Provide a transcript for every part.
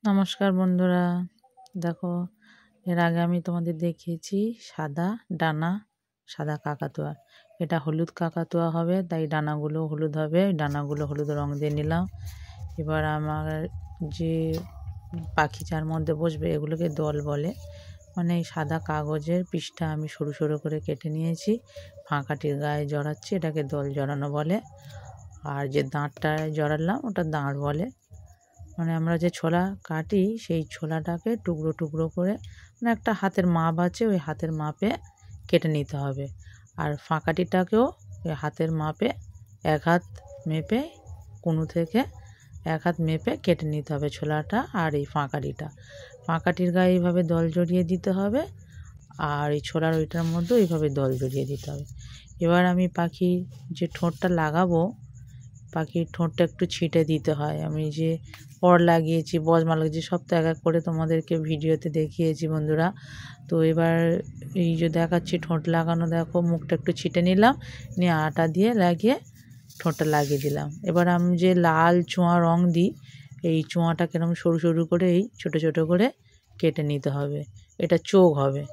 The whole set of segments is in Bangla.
নমস্কার বন্ধুরা, দেখো এর আগে আমি তোমাদের দেখিয়েছি সাদা ডানা, সাদা কাকাতুয়া। এটা হলুদ কাকাতুয়া হবে, তাই ডানাগুলো হলুদ হবে। ডানাগুলো হলুদ রং দিয়ে নিলাম। এবার আমার যে পাখি যার মধ্যে বসবে এগুলোকে দল বলে। মানে এই সাদা কাগজের পৃষ্ঠা আমি সরু সরু করে কেটে নিয়েছি, ফাঁকাটির গায়ে জড়াচ্ছি, এটাকে দল জড়ানো বলে। আর যে দাঁড়টায় জড়ালাম ওটা দাঁড় বলে। মানে আমরা যে ছোলা কাটি সেই ছোলাটাকে টুকরো টুকরো করে, মানে একটা হাতের মাপ আছে, ওই হাতের মাপে কেটে নিতে হবে। আর ফাঁকাটিটাকেও ওই হাতের মাপে এক হাত মেপে, কুনু থেকে এক হাত মেপে কেটে নিতে হবে ছোলাটা। আর এই ফাঁকাটির গায়ে এইভাবে দল জড়িয়ে দিতে হবে, আর এই ছোলার ওইটার মধ্যে এইভাবে দল জড়িয়ে দিতে হবে। এবার আমি পাখির যে ঠোঁটটা লাগাবো, পাখির ঠোঁটটা একটু ছিটে দিতে হয়। আমি যে পর লাগিয়েছি, বজমা লাগিয়েছি, সব তো এক এক করে তোমাদেরকে ভিডিওতে দেখিয়েছি বন্ধুরা। তো এবার এই যে দেখাচ্ছি ঠোঁট লাগানো, দেখো মুখটা একটু ছিটে নিলাম, নিয়ে আটা দিয়ে লাগিয়ে ঠোঁটটা লাগিয়ে দিলাম। এবার আমি যে লাল চোঁয়া রং দিই, এই চোঁয়াটা কিরকম সরু সরু করে এই ছোটো ছোটো করে কেটে নিতে হবে। এটা চোখ হবে,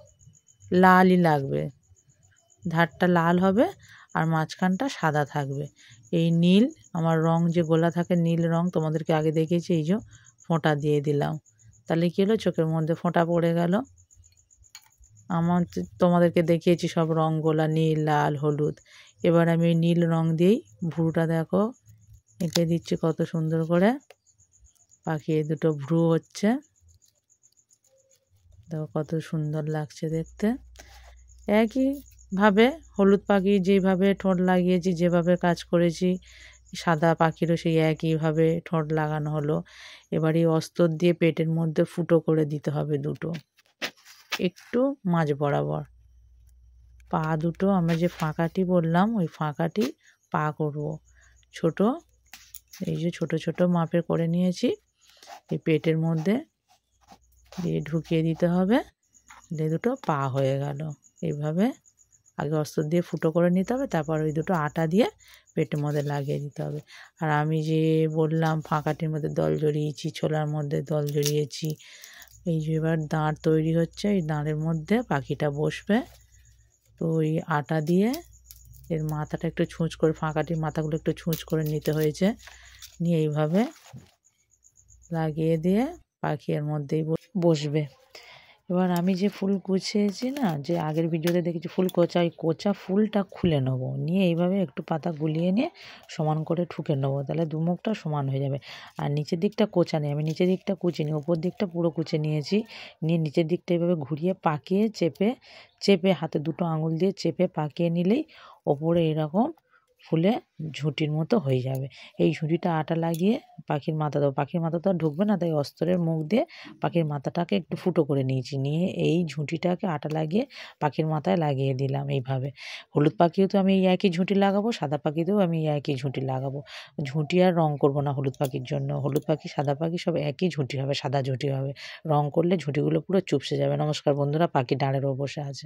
লালই লাগবে, ধারটা লাল হবে আর মাঝখানটা সাদা থাকবে। এই নীল আমার রং যে গোলা থাকে, নীল রং তোমাদেরকে আগে দেখিয়েছি, এই যে ফোঁটা দিয়ে দিলাম। তাহলে কী হলো, চোখের মধ্যে ফোঁটা পড়ে গেল। আমার তোমাদেরকে দেখিয়েছি সব রং গোলা, নীল, লাল, হলুদ। এবার আমি নীল রং দিয়েই ভ্রুটা দেখো এঁকে দিচ্ছি কত সুন্দর করে। পাখি দুটো ভ্রু হচ্ছে, দেখো কত সুন্দর লাগছে দেখতে। একইভাবে হলুদ পাখি যেইভাবে ঠোঁট লাগিয়েছি, যেভাবে কাজ করেছি, সাদা পাখিরও সেই একইভাবে ঠোঁট লাগানো হলো। এবার এই অস্তর দিয়ে পেটের মধ্যে ফুটো করে দিতে হবে দুটো, একটু মাঝ বরাবর। পা দুটো আমরা যে ফাঁকাটি বললাম, ওই ফাঁকাটি পা করব ছোট, এই যে ছোট ছোট মাপের করে নিয়েছি। এই পেটের মধ্যে দিয়ে ঢুকিয়ে দিতে হবে, দিয়ে দুটো পা হয়ে গেল। এইভাবে আগে অস্ত্র দিয়ে ফুটো করে নিতে হবে, তারপর ওই দুটো আটা দিয়ে পেটের মধ্যে লাগিয়ে দিতে হবে। আর আমি যে বললাম ফাঁকাটির মধ্যে দল জড়িয়েছি, ছোলার মধ্যে দল জড়িয়েছি, এই যে এবার দাঁড় তৈরি হচ্ছে, এই দাঁড়ের মধ্যে পাখিটা বসবে। তো ওই আটা দিয়ে এর মাথাটা একটু ছুঁচ করে, ফাঁকাটির মাথাগুলো একটু ছুঁচ করে নিতে হয়েছে, নিয়ে এইভাবে লাগিয়ে দিয়ে পাখি এর মধ্যেই বসবে। এবার আমি যে ফুল গুছিয়েছি না, যে আগের ভিডিওতে দেখেছি ফুল কোচা, ওই কোচা ফুলটা খুলে নেবো, নিয়ে এইভাবে একটু পাতা গুলিয়ে নিয়ে সমান করে ঠুকে নেবো, তাহলে দুমুখটা সমান হয়ে যাবে। আর নিচের দিকটা কোচা নেই, আমি নিচের দিকটা কুচি নিই, ওপর দিকটা পুরো কুচে নিয়েছি। নিয়ে নিচের দিকটা এইভাবে ঘুরিয়ে পাকিয়ে চেপে চেপে হাতে দুটো আঙুল দিয়ে চেপে পাকিয়ে নিলেই ওপরে এরকম ফুলে ঝুঁটির মতো হয়ে যাবে। এই ঝুঁটিটা আটা লাগিয়ে পাখির মাথা দেবো, পাখির মাথা তো আর ঢুকবে না, তাই অস্তরের মুখ দিয়ে পাখির মাথাটাকে একটু ফুটো করে নিয়েছি, নিয়ে এই ঝুঁটিটাকে আটা লাগিয়ে পাখির মাথায় লাগিয়ে দিলাম। এইভাবে হলুদ পাখিও তো আমি এই একই ঝুঁটি লাগাবো, সাদা পাখিতেও আমি এই একই ঝুঁটি লাগাবো। ঝুঁটি আর রং করবো না হলুদ পাখির জন্য, হলুদ পাখি সাদা পাখি সব একই ঝুঁটি হবে, সাদা ঝুঁটি হবে। রং করলে ঝুঁটিগুলো পুরো চুপসে যাবে। নমস্কার বন্ধুরা, পাখি ডাঁড়ের ওপর বসে আছে।